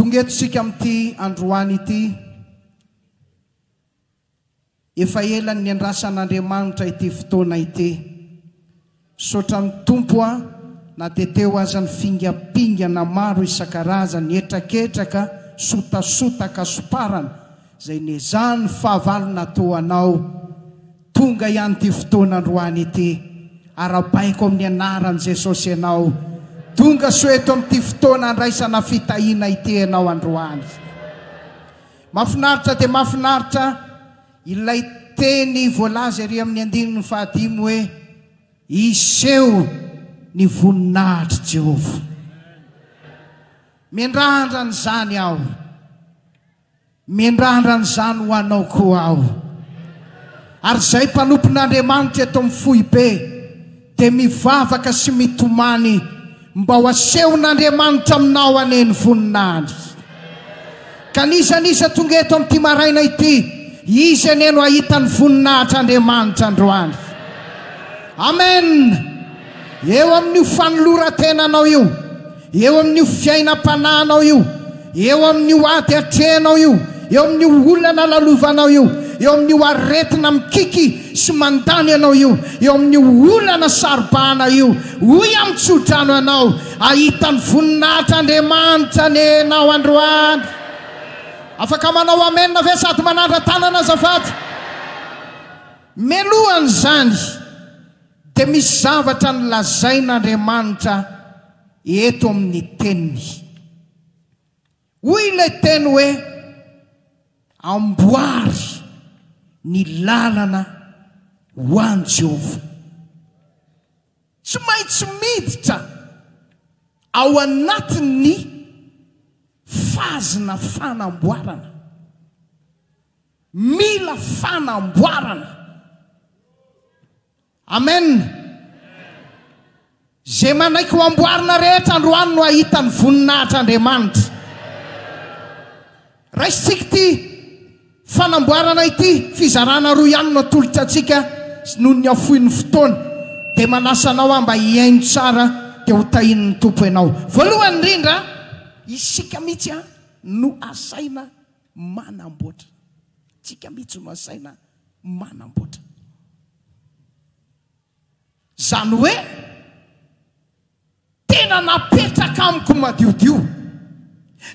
Tongetosika amin'ity androany ity efa ela ny andrasan'Andriamanitra ity fotoana ity. Sotra ny tompo na teteo aza ny fingapingana maro isan-karazany etraketraka sotasotaka soparana zay nezany fahavalo nataonao tonga ihany ty fotoana androany ity arabaiko amin'ny anaran'i Jesosy ianao tonga soeto amin'ity fotoana andraisana fitahiana ity ianao androany. Mafinaritra dia mafinaritra ilay teny voalaza ery amin'ny 15 hoe iseho ny voninahitry Jehova. Miandrandrany zany aho, miandrandrany zany ho anao koa aho. Ary zay mpanompon'Andriamanitra eto amin'ny fohy be dia mivavaka sy mitomany mba ho asehon'Andriamanitra aminao aneny voninahitry. Ka nisanisa tonga eto amin'ity maraina ity, izy aneno ahitany voninahitr'Andriamanitra androany. Amen. Eo amin'io fanoloran-tenanao io, eo amin'io fiainam-pananao io, eo amin'io ady atrehanao io, eo amin'io olana lalovanao io, eo amin'io aretina mikiky sy mandany anao io, eo amin'io olana saribana io, hoy amin'ny tsodrano anao ahitany voninahitr'Andriamanitra nenao androany. Afaka manao amen ve sady manandra tanana azafady? Melohany zany dia misy zavatra nylazain'Andriamanitra eto amin'ny teniny. Hoy ilay teny hoe amboary ny lalana ho an'i Jehova. Tsy maintsy miditra ao anatin'ny fazina fanamboarana. Mila fanamboarana. Amen. Zay manaiky ho amboarina rehetra androany no ahitany voninahitr'Andriamanitra. Raisitsika ity fanamboarana ity fizarana roa ihany no atolotra atsika noho ny afoin'ny fotoana dia manasanao mba hiaino tsara dia ho tahin'ny tompo ianao. Voalohany indrindra isika mihitsy no asaina manamboatra. Tsika mihitsy no asaina manamboatra. Zany hoe tena napetraka amiko madiodio,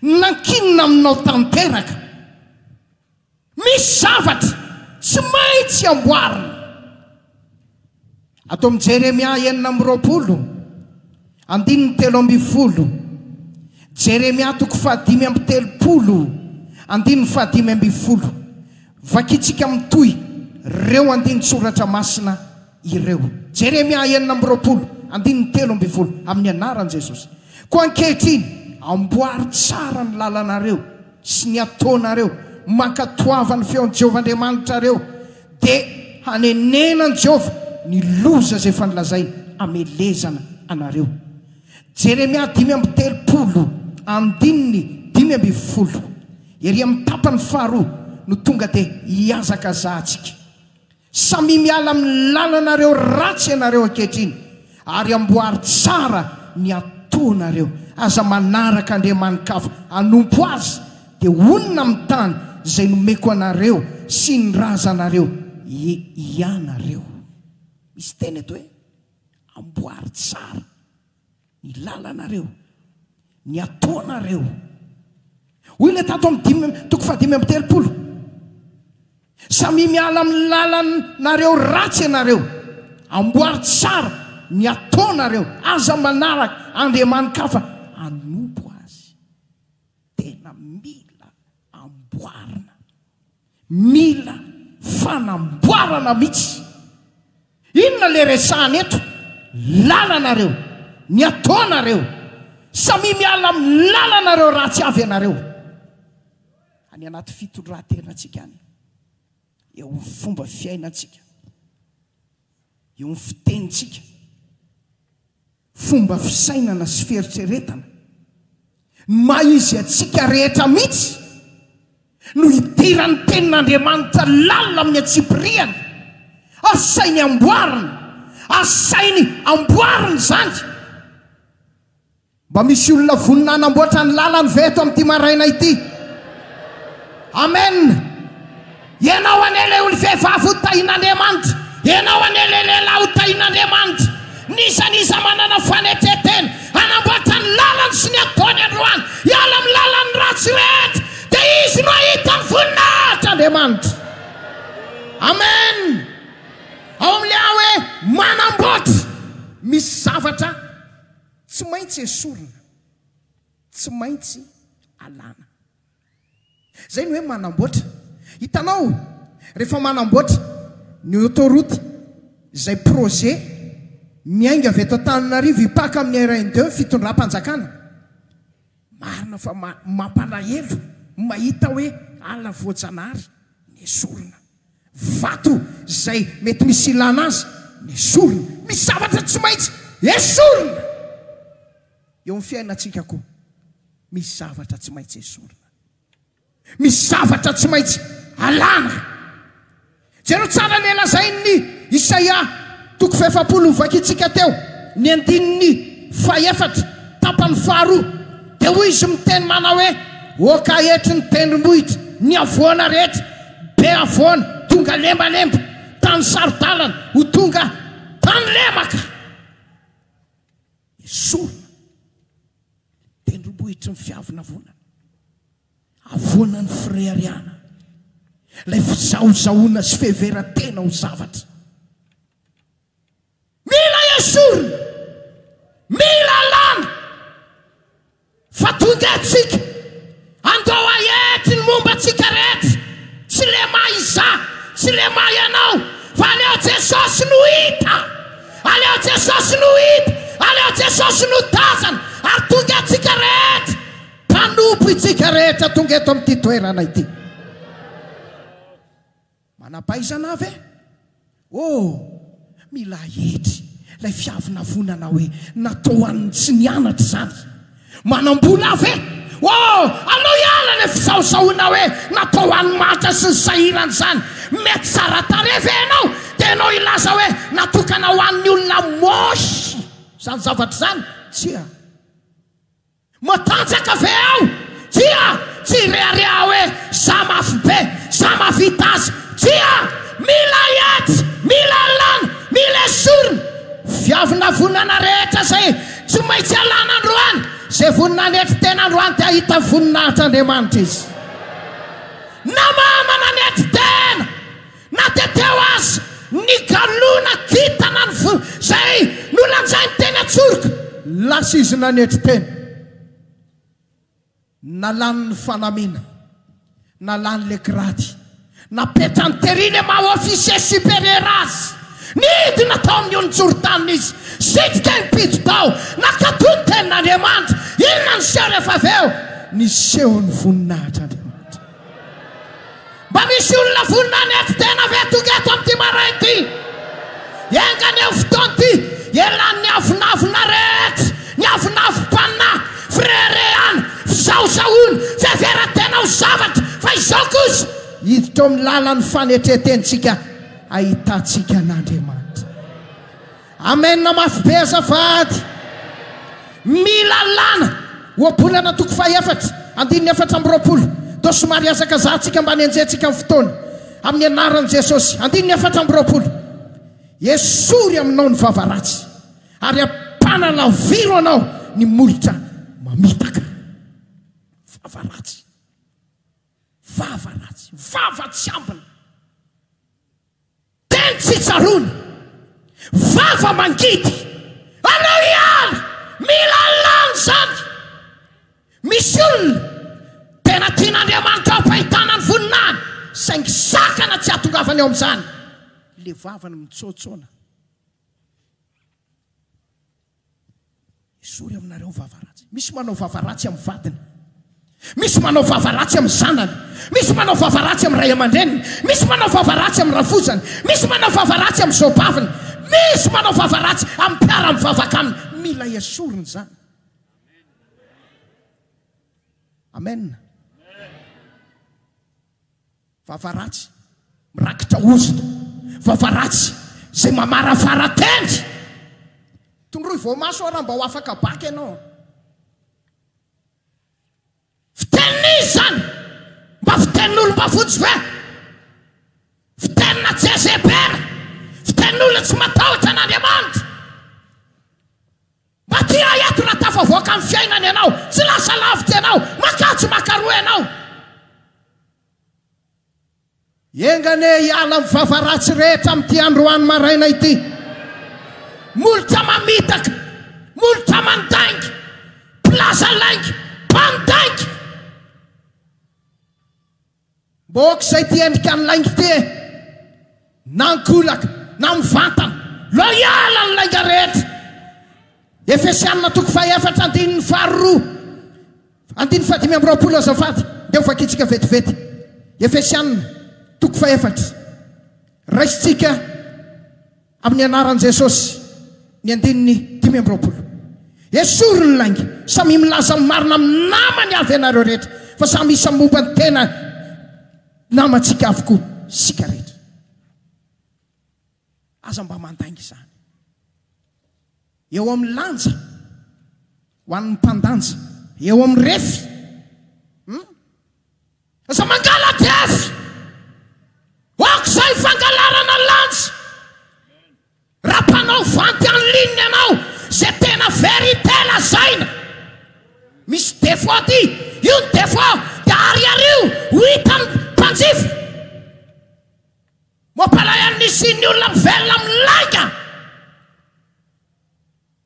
nankinina aminao tanteraka. Misy zavatra tsy maintsy amboarina. Ato amin'ny Jeremia 9:20, 3:30, Jeremia 5:30, 5:20. Vakitsika mitoy reo andiny soratra masina ireo. Jeremia 9:20, 3:30 amin'ny anaran'i Jesosy. Koa ankehitriny amboary tsara ny lalanareo sy ny ataonareo, mankatoava ny feon'i Jehova Andriamanitra reo, dia hanenenan'i Jehova ny loza zay efa nilazaina amelezana anareo. Jeremia 5:30, 5:20. Ery amin'ny tapany faharoa no tonga dia hiazakazahantsika. Samy miala amin'ny lalanareo ratsy ianareo ankehitriny, ary amboary tsara ny ataonareo. Aza manaraka Andriamanikafa anompo azy dia onona amin'ny tany zay nomeko anareo sy ny razanareo ianareo. Misy teny eto hoe amboary tsara ny lalanareo, ny ataonareo. Hoy ilay tato amin'ny 5:30, samy miala amin'ny lalanareo ratsy ianareo, amboary tsara ny ataonareo. Aza manaraka Andriamanikafa anompo azy. Tena mila amboarina, mila fanamboarana mihitsy. Inona le resahana eto? Lalanareo, ny ataonareo, samy miala amin'ny lalanareo ratsy avy ianareo. Any anaty fitondran-tenatsika any, eo amin'ny fomba fiainantsika, eo amin'ny fitenitsika, fomba fisainana sy fieritseretana, maizy atsika rehetra mihitsy no hidiran'ny tenin'Andriamanitra lalina amin'ny atsipiriany. Asainy amboarina, asainy amboarina zany mba misy olona vonina anamboatra ny lalany veto amin'ity maraina ity. Amen. Ianao anele olo vehivavy ho tahin'Andriamanitra, ianao anele lehilahy ho tahin'Andriamanitra, nisanisa manana fanetetena anamboatra ny lalany sy ny ataony androany hiala amin'ny lalany ratsy rehetra, dia izy no ahita ny voninahitr'Andriamanitra. Amen. Ao amin'ilay hoe manamboatra, misy zavatra tsy maintsy esorina, tsy maintsy alana. Zay ny hoe manamboatra. Hitanao rehefa manamboatra ny autoroute izay projet miainga avy eto Antananarivo hipaka amin'ny RN2 fitondram-panjakana, marina fa mampalahelo mahita hoe ala voajanahary ny esorina, vato izay mety misy ilana azy ny esorina, misy zavatra tsy maintsy esorina. Eo amin'ny fiainantsika koa misy zavatra tsy maintsy esorina, misy zavatra tsy maintsy alana. Jereo tsara ny lazain'ny Isaia 7 vakitsika teo ny 4 tapany 2 dia hoy izy miteny mana hoe oka etry ny tendrombohitra ny avoana rehetra, be avoana tonga lembalemba, tany sarodalana ho tonga tany lemaka. Esorina tendrombohitra ny fiavina vonana, avoana ny firehariana, lay fizahozahoana sy fiheveran-tena ho zavatra. Mila esorina, mila alana, fa tonga atsika andao ahety ny momba atsika rehetra, tsy le maha iza, tsy le maha ianao, fa aleo Jesosy no hita, aleo Jesosy no hita, aleo Jesosy no tazana, ary tonga atsika rehetra, tanompo itsika rehetra tonga eto amin'ity toerana ity. Manampaizana avy e? Mila hetry lay fiavina vonana hoe natao an'ny tsy nianatra zany. Manambola avy e? Alao hiala le fizahozahoana hoe natao an'ny matra sy ny sahirana zany. Mety tsara tarehy ianao dia ianao ilaza hoe natokana ho an'ny olona mosy zany zavatra zany. Tsia matanjaka ve aho? Tsia tsy rehareha hoe za mafy be, za mavita azy. Tsia mila hety, mila alana, mila esorina. Fiavina vonana rehetra zay tsy maintsy alana androany. Zay vonina nety tena androany dia ahita voninahitr'Andriamanitra izy. Na mamana nety tena, na teteo azy ny galona kitana zay nolanjainy teny Antsorika, lasa izy nanety tena. Nalany ny fanamina, nalany le grady, napetrany teriny maha officier supérieur azy, nidina tao amin'ny olon-tsorotany izy, sitrika ny pito tao, nakatony tenin'Andriamanitra. Inona ny seho rehefa avy eo? Ny seho ny voninahitr'Andriamanitra. Mba misy olona voninahitra tena ve tonga eto amin'ity maraina ity? Engany eo fotoana ity, elan'ny ny avinavina rehetra, ny avinavim-panina, firehirehana, fizahozahoana, fiheveran-tena ho zavatra, fa izao kosa hiditra amin'ny lalan'ny fanetretentsika ahitantsika an'Andriamanitra. Amen. Mafy be azafady. Mila alana oabolana toko 4 do somary azaka zahantsika mba nianjentsika amin'ny fotoana amin'ny anaran'i Jesosy. 4 esory aminao ny vavaratsy, ary ampanana viro anao ny molotra mamitaka. Vavaratsy, vavaratsy, vavatsy ambina, teny tsy tsaroana, vava mangidy. Aleo hiala, mila alana zany. Misy olona tena tian'Andriamanitra ampahitana ny voninahiny, saingy sakana tsy hatongavany eo amin'izany. Le vavany mitsotsoana. Esory aminareo vavaratsy. Misy manao vavaratsy amin'ny vadiny, misy manao vavaratsy amin'ny zanany, misy manao vavaratsy amin'ny ray aman-dreniny, misy manao vavaratsy amin'ny rafozany, misy manao vavaratsy amin'ny zobaviny, misy manao vavaratsy amin'ny mpiara amin'ny vavakaminy. Mila esoriny zany. Amen. Vavaratsy mirakitra ozona, vavaratsy zay mamara faratendry. Tondroy voamaso raha mba ho afaka baky ianao. mafotsy ve fitenina Jezebela fitenin'olona tsy matahotra an'Andriamanitra mba tia eto na tafavoaka amin'ny fiainana ianao tsy lasa lavitra ianao makatsy makaroa ianao engane hiala amin'ny vavaratsy rehetra amin'ity androany maraina ity molotra mamitaka molotra mandaingy plaza laingy mpandaingy boka izay ty endrika ny laingy ty na nkolaka na mivantana lo hiala ny lainga rehetra Efesianina toko faha-efatra andininy faharoa andininy fadimy amby roapolo azafady dia ho vakitsika vetivety Efesianina toko faha-efatra raisitsika amin'ny anaran'i Jesosy ny andininy dimy amby roapolo esory ny laingy samy milaza marina amin'ny namany avy ianareo rehetra fa samy isa momba ny tena namantsika avokoa sika rehetra aza mba mandaingy izany eo amin'ny lanja ho an'ny mpandanja eo amin'ny refy aza mangala defy okizay fangalarana lanja raha mpanao vanty any linina ianao zay tena verité lazaina misy défaut ty io ny défaut dia ariario ho hitany mpanjifa mampalay an'nisiny olona mivelona amin'ny lainga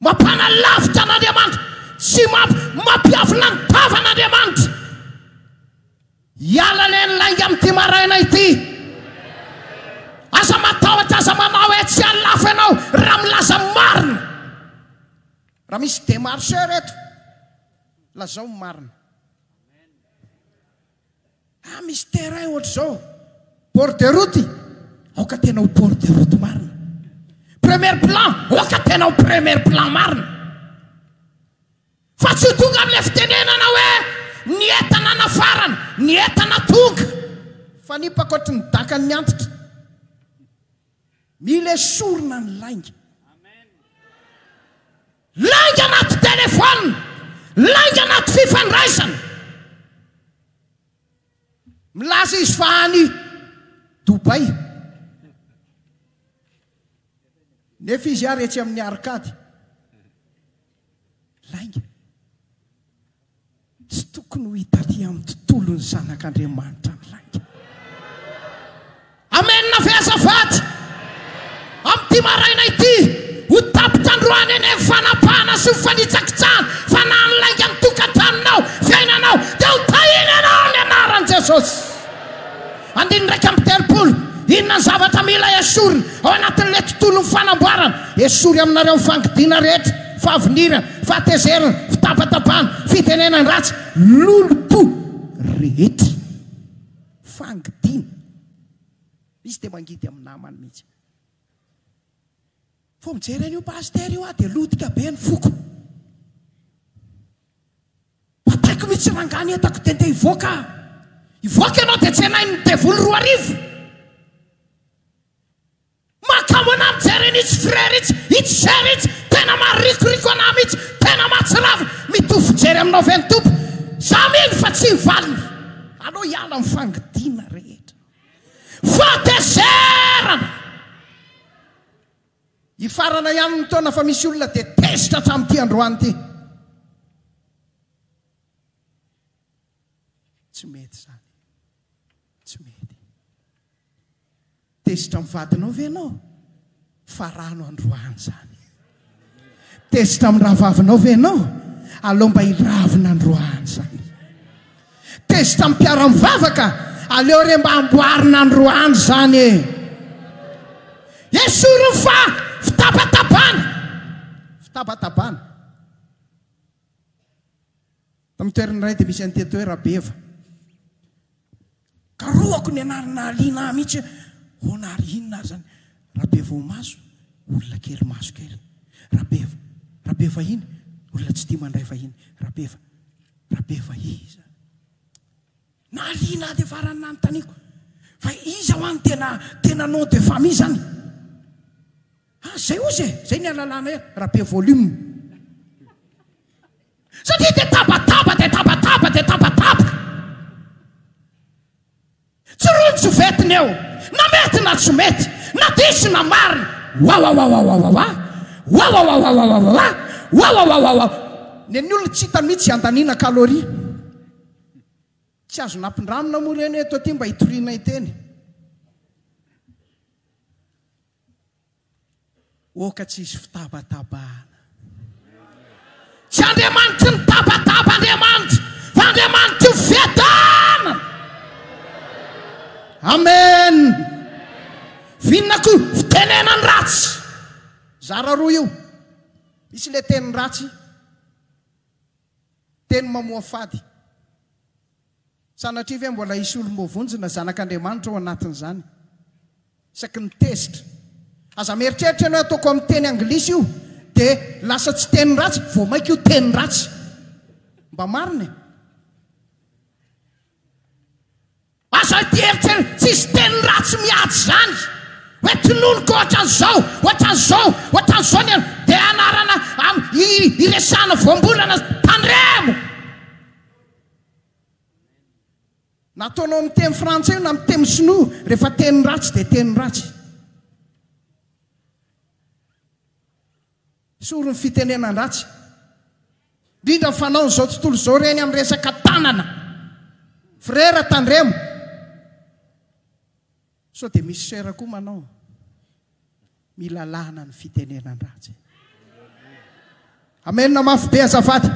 mampana lavitra an'Andriamanitra sy mampiavina ny tavan'Andriamanitra hiala le ny lainga amin'ity maraina ity aza matahotra aza manao hoe tsy halafo ianao raha milaza marina raha misy démarcheur eto lazao marina misy terrain ohatr' zao port de route aoka tena ho port de route marina premier plan oka tena ho premier plan marina fa tsy tonga amin'ilay fitenenana hoe ny entana nafarana ny entana tonga fa nipakotry ny dakany ny antitra mila esorina ny lainga lainga anaty telefona lainga anaty fifandraisana milaza izy fa any Dubai nefa izy ary etsy amin'ny arkady lainga tsy tokony ho hitaty amin'ny tontolony zanak'Andriamanitra ny lainga amenna fe azafady amin'ity maraina ity ho tapitra androany eny fanapahana sy fanitsakitsahana fa na ny lainga ny tokantranonao fiainanao dia ho tahina ianao ny anaran'i Jesosy andiny ndraiky amin'ny telopolo inona ny zavatra mila esorina ao anatin'ilay tontolo ny fanamboarana esory aminareo mifangidiana rehetra fahavinirana fahatezerana fitapatapahana fitenenany ratsy lolo-po rehetra fangidiana izy dia mangidy amin'ny namany mihitsy fo mijereny io paster io dia lotika be ny foko bataiko mihitsy rangany etako tente ivoaka ianao dia tsy hainainy devolo 2 arivo makamona mijereny itsy frère itsy sœur itsy tena marikoriko anah mihitsy tena mahatsirava mitovy jery aminao ve ny tompo saminy fa tsy hivalina aleo hiala mifangidiana rehetra fatezerana hifarana ihany ny taona fa misy olona dia tezitra hatramin'ity androany ity tsy mety zany tsy mety tezitra mivadinao ve ianao fa rano androany zany tezitra amin'ny rahavavinao ve ianao aleo mba hiravina androany zany tezitra amin'ny mpiara-mivavaka aleo re mba amboarina androany zany esoriny fa fitapatabana tamin'ny toerana iray dia misy an'ity hoe Rabeva karoako ny anarina aliana mihitsy honary inona ary zany Rabeva ho maso olona kely maso kely Rabeva iny olona tsy tia mandray vahiny Rabeva iza na aliana dia farany nanontaniako fa iza ho any tena nom de famille zany zay ozy zay ny alalana Rabeva volume satria dia tabataba aminy eo na mety na tsy mety na diso na marina ny olona tsy hitany mihitsy andaniana kaloria tsy azo nampindramina moa reny eto aty mba hitoriana iteny oka tsy isy fitabatabahana tsy Andriamanitra ny tabataba Andriamanitra fa Andriamanitra fiadana amen vinako fitenenany ratsy zara roa io misy le teny ratsy teny mamoa fady sanatria ve mbola isy olom-bovonjy na zanak'Andriamanitra ao anatin'izany isaky ny tezitra aza mieritreritra ianao ataoko amin'ny teny anglisy io dia lasa tsy teny ratsy vao mainka io teny ratsy mba marina aza tieritra tsisy teny ratsy miady zany hoe tononoko ohatran'izao ny dia anarana iresana voambolana tandremo nataonao amin'ny teny frantsay io na amin'ny teny sinoa rehefa teny ratsy dia teny ratsy soro ny fitenenany ratsy indrindra fanao n'izao tontolo izao reny amin'ny resaka tanana frera tandremo so dia misy sera koa manao mila lana ny fitenenany ratsy amenna mafy be azafady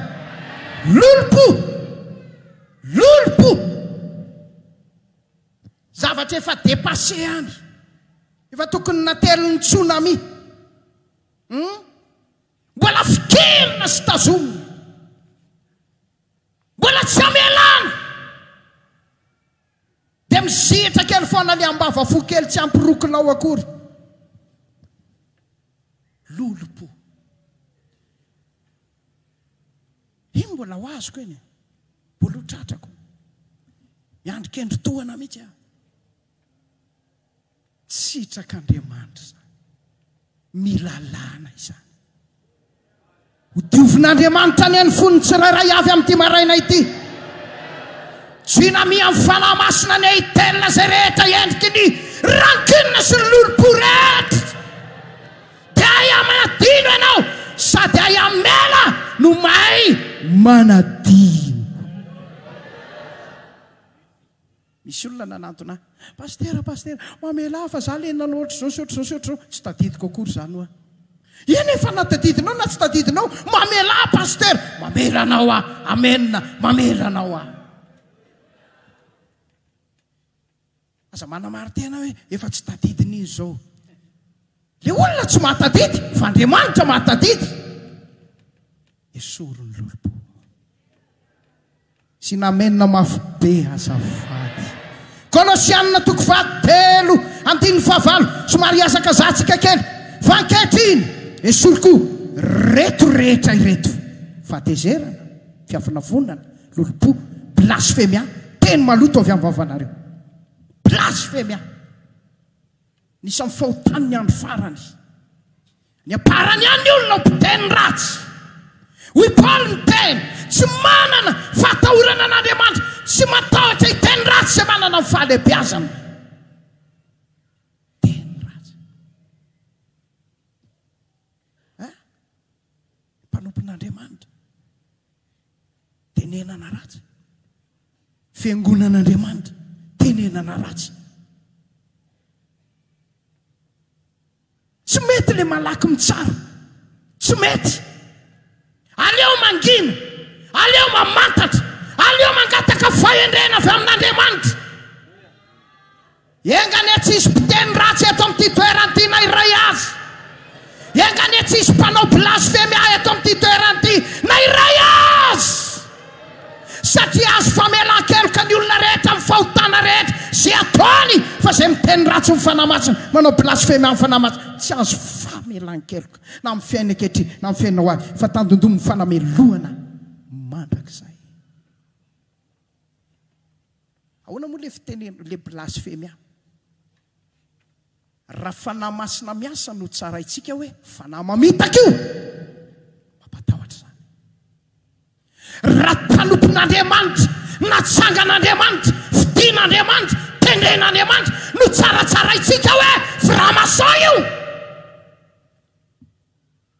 loloko zavatra efa dépassé any efa tokony natelin'ny tsunami mbola fikirina sy tazomina mbola tsy amelana dia misihitra kely foana ny ambava fo kely tsy ampirokonao akory lolopo iny mbola ho azoko eny mbola ho tratrako miandrikendry tohana mihitsy aho sitrak'Andriamanitra zany milalana izany ho diovin'Andriamanitra ny eny foniny tsirairay avy amin'ity maraina ity tsinamia amin'ny fanahy masina ny ahitelina zay rehetra endriky ny rankinina sy ny lolopo rehetra dia aia manadino ianao sady aia mela no mahay manadino misy olona nanantona pastera mamela fa za le nanao ohatr'izao sy ohatr'izao tsy tadidiko akory zany hoa eny efa natadidinao na tsy tadidinao mamela pastera mamelanao amenna mamelanao aza manamary tena hoe efa tsy tadidiny izy zao le olona tsy mahatadidy fa Andriamanitra mahatadidy esorony lolopo sy namenna mafy be azafady Kolosianina toko fahatelo andiny fahavalo somary asakazatsika kely fa ankehitriny esoroko reto rehetra ireto fahatezerana fiafina vonana lolopo blasfemia teny maloto avy amin'ny vavanareo blasfemia nisy amin'ny fahotany ny andro farany ny aparany ihany ny olona mpiteny ratsy hoy Paoly ny teny tsy manana fahatahorana an'Andriamanitra tsy matahotra hiteny ratsy izay manana ny fahalehibiazana teny ratsy mpanompon'Andriamanitra tenenana ratsy fiangonan'Andriamanitra tenenana ratsy tsy mety le malaky mitsara tsy mety aleo mangina aleo mamantatra aleo mangataka fahendrena avy amin'Andriamanitra engany tsisy mpiteny ratsy eto amin'ity toerany ity na iray azy engany tsisy mpanao blasfemia eto amin'ity toerany ity na iray azy satria azo famelan-keloka ny olona rehetra amin'ny fahotana rehetra zay ataony fa zay miteny ratsy mifanamasina manao blasfemia amin'ny fanamasina tsy azo famelan-keloka na amin'ny fiaina ankehitriny na amin'ny fiainao azy fa tandondomy fanamelohana mandrakizay ahoana moa le fitenena le blasfemia raha fanahy masina miasa no tsara itsika hoe fanahy mamitaka io mampatahotra zany raha tanompon'Andriamanitra natsangan'Andriamanitra fidian'Andriamanitra tenen'Andriamanitra no tsaratsara itsika hoe framaso io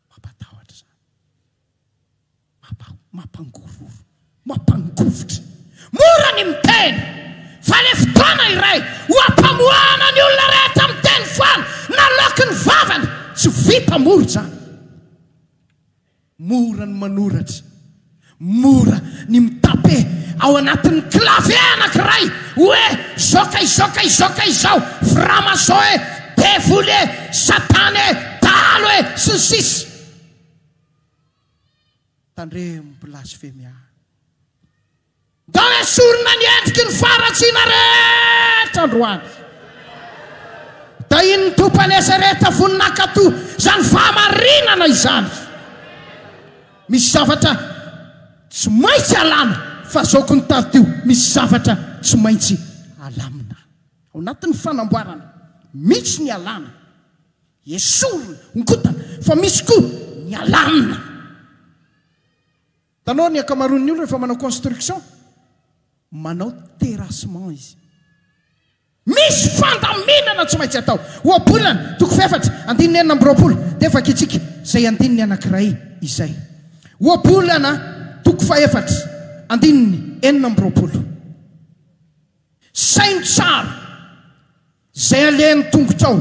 mampatahotra zany mampangororo mampangovotra mora ny miteny fa le fotoana iray ho ampamoana ny olona rehetra miteny foana na loky ny vavany tsy vita mora zany mora ny manoratra mora ny mitape ao anatin'ny klavie anankiray hoe zoka izao framaso e devil e satana e talo e sy ny sisy tandremo blasfemia da esorina ny endriky ny faratsiana rehetra androany da iny ny tompanesa rehetra voninakato zany fahamarinana izany misy zavatra tsy maintsy alana fa zao ko ny tadio misy zavatra tsy maintsy alamina ao anatin'ny fanamboarana misy ny alana esorina onkotana fa misy koa ny alamina tanao ny akamaroan'ny olona rehefa manao construction manao terrassement izy misy fandaminana tsy maintsy atao oabolana toko fefatra 19 dia efa kitsika zay andininy anankiray izay oabolana toko faefatra 19 saino tsara zay alehany tongotrao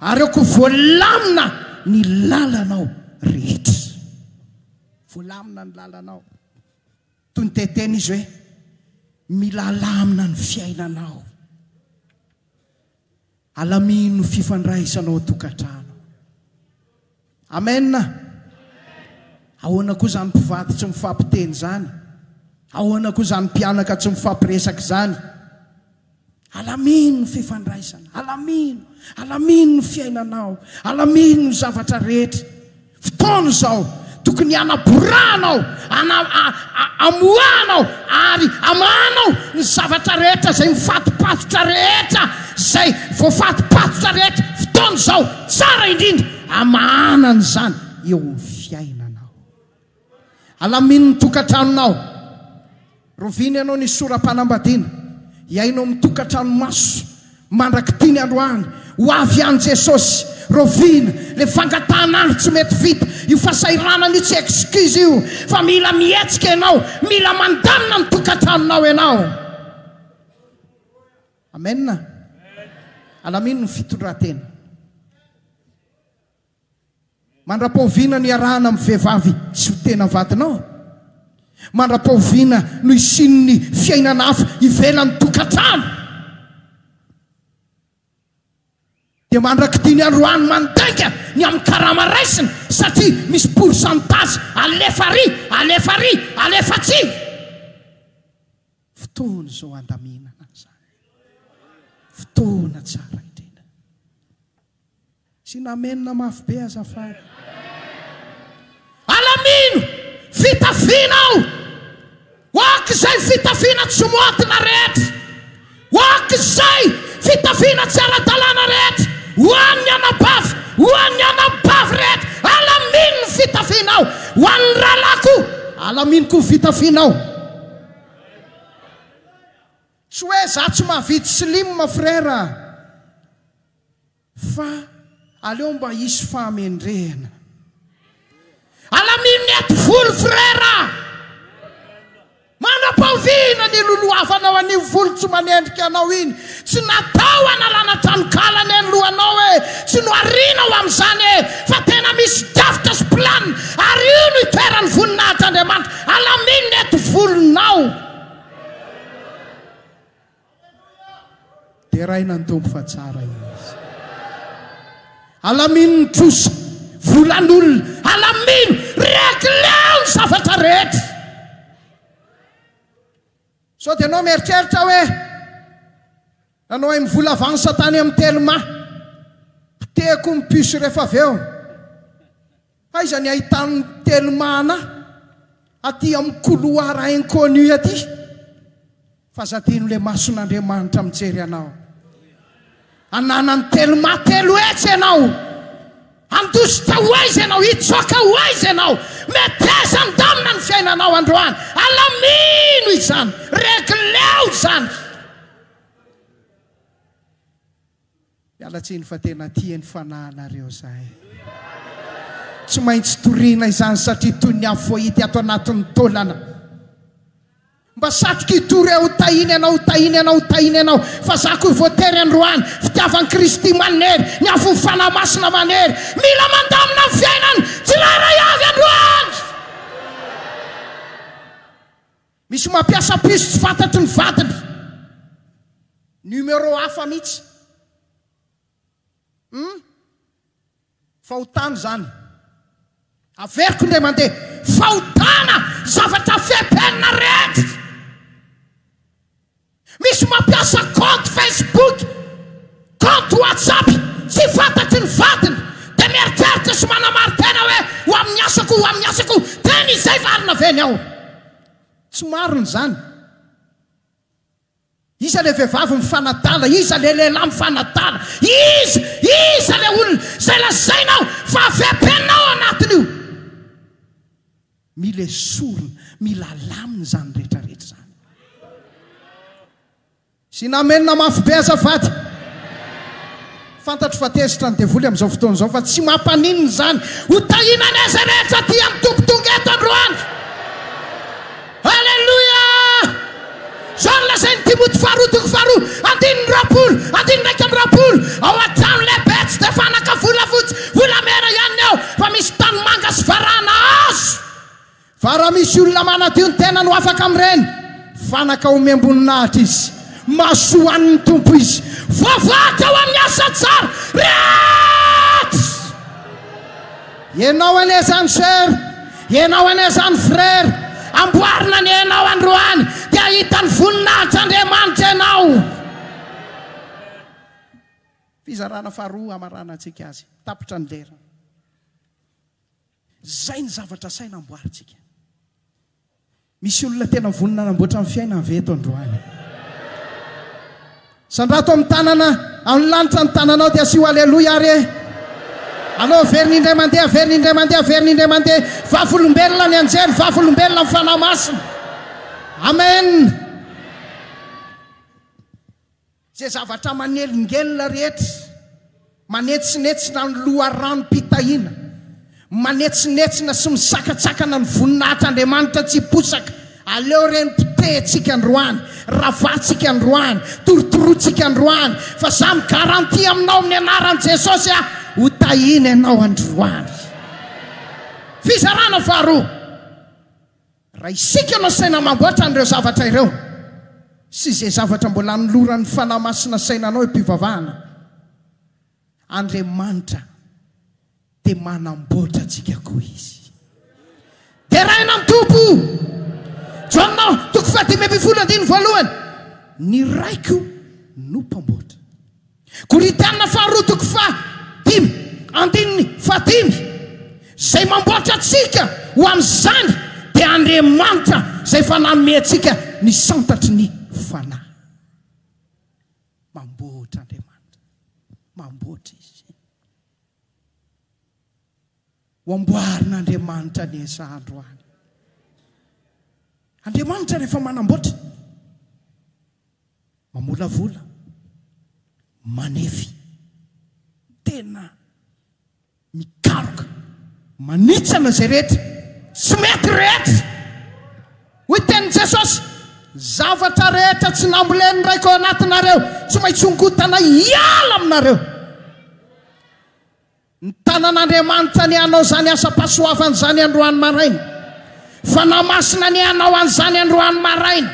ary eko voalamina ny lalanao rehetra voalamina ny lalanao toy ny teteny izy hoe mila lamina ny fiainanao alamino fifandraisanao tokatrano amen ahoana koa zany mpivady tsy mifampiteny zany ahoana koa zany mpianaka tsy mifampiresaka zany alamino ny fifandraisana alamino ny fiainanao alamino ny zavatra rehetra fotoana zao tokony anaboranao amoanao ary amanao ny zavatra rehetra zay mifatopatotra rehetra zay voafatopatotra rehetra fotoana zao tsara indrindra amanany zany eo ny fiainanao alamino ny tokantranonao roviny ianao ny soram-panambadiana iainao mitokantrano maso mandraky tiany androany ho avy any Jesosy rovina le fangatanandro tsy mety vita io fasairana ny tsy excuse io fa mila mietsika ianao mila mandamina ny tokantranonao ianao amen alamino ny fitondratena mandra-paoviana ny arahana amin'ny vehivavy tsy ho tena vadinao mandra-paoviana no isinony fiainana hafa ivelany tokantrano dia mandraky tiany androany mandaika ny amin'ny karama raisiny satria misy pourcentage alefatsy fotoana zao andaminana zany fotoana tsara indrindra sy namenina mafy be azafady alamino fitafianao oak'izay fitafiana tsy moatina rehetra oak'izay fitafiana tsy ara-dalàna rehetra hoan'ny anabavy rehetra alamino ny fitafianao hoan'ny ralako alamino koa fitafianao tsy hoe za tsy mahavity slim frera fa aleo mba hisy fahamendrehana alamino ny eto volo frera manam-paoviana ny loloavanao an'io volo tsy manendrika anao iny tsy natao analana tranokalany any lohanao e tsy noarinao amin'izany e fa tena misy davitra sy planiny ary io no itoerany voninahitryandriamanitra alamino ny eto volonao dia raina ny tompo fa tsara izy alamino ny trosa volan'olona alamino rekleo ny zavatra rehetra so dia anao mieritreritra hoe nanao ay mivola avany satany amin'ny telma piteko mipisy rehefa avy eo aiza ny ahitany telmana aty amin'ny couloir inconnu aty fa zadino le mason'andriamanitra mijery anao ananany telma telo etsy ianao andositra ho aiza ianao hitsoka ho aiza ianao metesa ndamina ny fiainanao androany alamino izany regleo zany mialatsiny fa tena tiany fanahinareo zahay tsy maintsy toriana izany satria toy ny afo voahity ato anatin'ny taolana mba satroka itory ho tahiny ianao fa zako voatery androany fitiavan'i Kristy manery ny afo fanahy masina manery mila mandamina ny fiainany tsy laray avy androany misy mampiasa piso tsy fantatry ny vatany numéro hafa mihitsy fahotana zany averiko indray mandeha fahotana zavatra fepenina rehetra misy mampiasa compte Facebook compte WhatsApp tsy fantatry ny vatany dia mieritreritra sy manamarintena hoe ho amin'ny asako tena izay varina veny aho tsy marina zany iza le vehivavy mifanatala iza le lehilahy mifanatala iza le olona zay lazainao fa avepenao anatiny io mila esorina mila lamina zany rehetrarehetra zany sy namenina mafy be azafady fantatro fa tezitra ny devoly amin'izao fotoana izao fa tsy mampaninina zany ho tahinana aza rehetra ty amin'ny tongotonga eto androany halleluia zany lazainy Timoty faharoa andininy rapolo andiny raika amby rapolo ao an-trano lehibe tsy dia fanaka volafotsy volamena ihany ao fa misy tany manga sy varana azo fa raha misy olona manadio ny tena no afaka amin'ireny fanaka omem-boninahitra izy masoan'ny tompo izy voavoaka ao amin'ny asa tsara rehetra ianao ane zany sœur ianao ane zany frère amboarina ny ianao androany dia hitany voninahitra Andriamanitra ianao fizarana faharoa amarana antsika azy tapitra ny lera zay ny zavatra saina amboarintsika misy olona tena vonina namboatra amin'ny fiainana veto androany sandrato amin'ny tanana amin'ny lanitra ny tananao dia asio alleluia re allo verindray mandeha vavolombelona ny anjely vavolombelona amin'ny fanahy masina amen zay zavatra manelingelina rehetra manetsinetsina ny loharano-pitahiana manetsinetsina sy misakatsakana ny voninahitran'Andriamanitra tsy posaka aleo reny pitentsika androany ravatsika androany torotorotsika androany fa za migaranty aminao amin'ny anaran'i Jesosy ho tahiny ianao androany fizarana faharoa raha isika no saina mamboatra an'ireo zavatra ireo sy izay zavatra mbola noloran'ny fanahy masina sainanao mpivavahana Andriamanitra dia manamboatra antsika koa izy dia raina amin'ny tompo jonao toko 10:1 ny raiko no mpamboatra Korintana faharoa toko 5:5 zay mamboatra antsika ho amin'izany dia Andriamanitra zay fananome antsika ny santatry ny fanahy mamboatra Andriamanitra mamboatra izy ho amboarin'Andriamanitra ny androany Andriamanitra rehefa manamboatra mamolavola manefy tena mikaroka manitsana zay rehetra tsy mety rehetra hoy tenin Jesosy zavatra rehetra tsy namboleny raiko anatinareo tsy maintsy hongotana hiala aminareo ny tanan'Andriamanitra ny anao zany asa pasoavany zany androany maraina fanahy masina ny anao an'izany androany maraina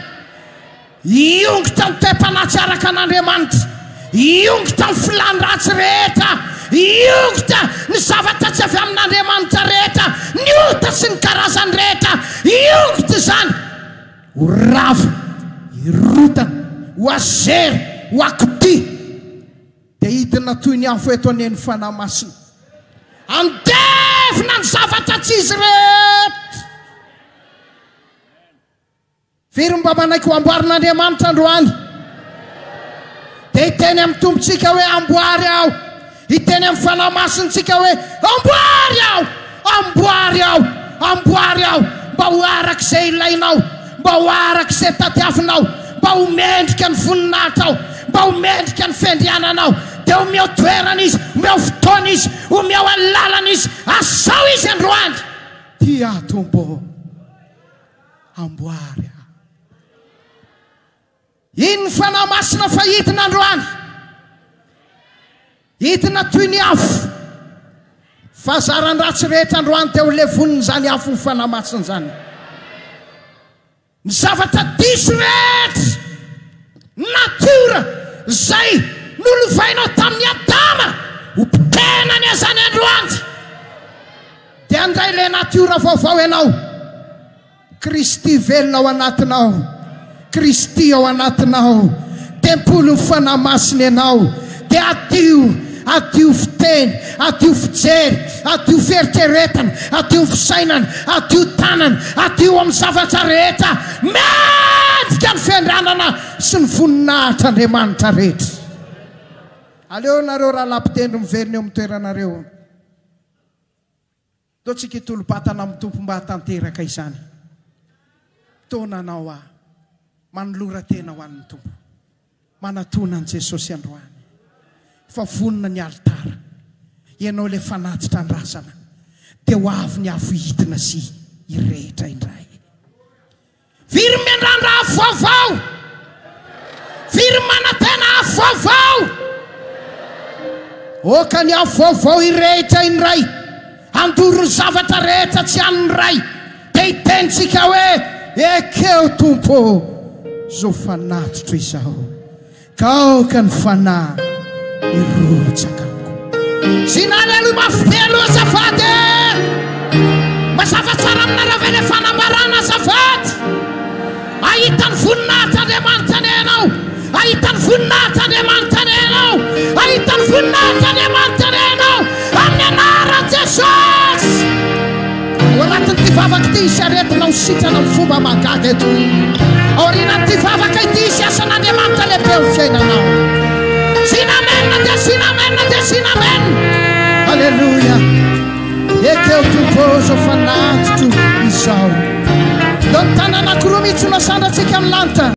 iongotra ny toe-panatsy araka an'Andriamanitra iongotra ny filany ratsy rehetra iongotra ny zavatra tsy avy amin'Andriamanitra rehetra ny ota sy ny karazany rehetra iongotra zany ho rava irotana ho azery ho akity dia hidina toy ny afo eto aneny fanahy masina andevina ny zavatra tsy izy rehetra firy mba manaiky ho amboarin'Andriamanitra androany dia hiteny amin'ny tompontsika hoe amboary aho hiteny amin'ny fanahy masintsika hoe amboary aho mba ho arak'izay ilainao mba ho arak'izay tadiavinao mba mba omendrika ny voninahitra ao, mba omendrika ny fendriananao, dia omeo toerana izy, omeo fotoana izy, omeo alalana izy, asao izy androany. Tia Tompo, amboary. Iny ny fanahy masina fahitina androany, hitina toy ny afo. Fahazaran-dratsy rehetra androany dia ho levoniny zany afo ny fanahy masina zany. Ny zavatra diso rehetra natiora zay nolovainao tamin'ny Adama ho pitenany azany androany, dia andray le natiora vaovao ianao. Kristy velona ao anatinao, Kristy ao anatinao, tempolo ny fanahy masina ianao. Dia adio fiteny, adio fijery, adio fieritreretana, adio fisainana, adio tanana, adio amin'ny zavatra rehetra, mendrika ny fiandranana sy ny voninahitra Andriamanitra rehetra. Aleo nareo raha lampitendry miverina eo amin'ny toeranareo. Toa tsika hitolo-batana amin'ny Tompo mba hatanteraka izany. Taonanao manolora tena ho an'ny Tompo, manatona an' Jesosy androany. Fa vonina ny altara, ianao le fanatitra andrasana, dia ho avy ny afo hitina sy irehetra indray. Viry miandrandra afo vaovao, viry manatena afo vaovao. Oka ny afo vaovao irehetra indray, andoro ny zavatra rehetra tsy an'ny ray, dia hitentsika hoe ekeo Tompo, zao fanatitra izao, ka aoka ny fanahy irotsaka amiko. Sinaleluia mafitelo azafady, mazava tsara aminareo ve le fanambarana azafady. Ahita ny voninahitra Andriamanitra anao, ahita ny voninahitra Andriamanitra anao, ahita ny voninahitra Andriamanitra anao amin'ny anaran'i Jesosy. Ao anatin'ity vavaka ity isy aretina ho sitrana amin'ny fomba mahagaga eto. Ao aorianan'ity vavaka ity isy asan'Andriamanitra lehibe ho fiainanao. Sinamenna dia sinamenna dia sinamenna. Alleluia. Ekeo Tompo zao fanatitro izao. Leo ny tanàna anankiroa mihitsy no sandratsika amin'ny lanitra.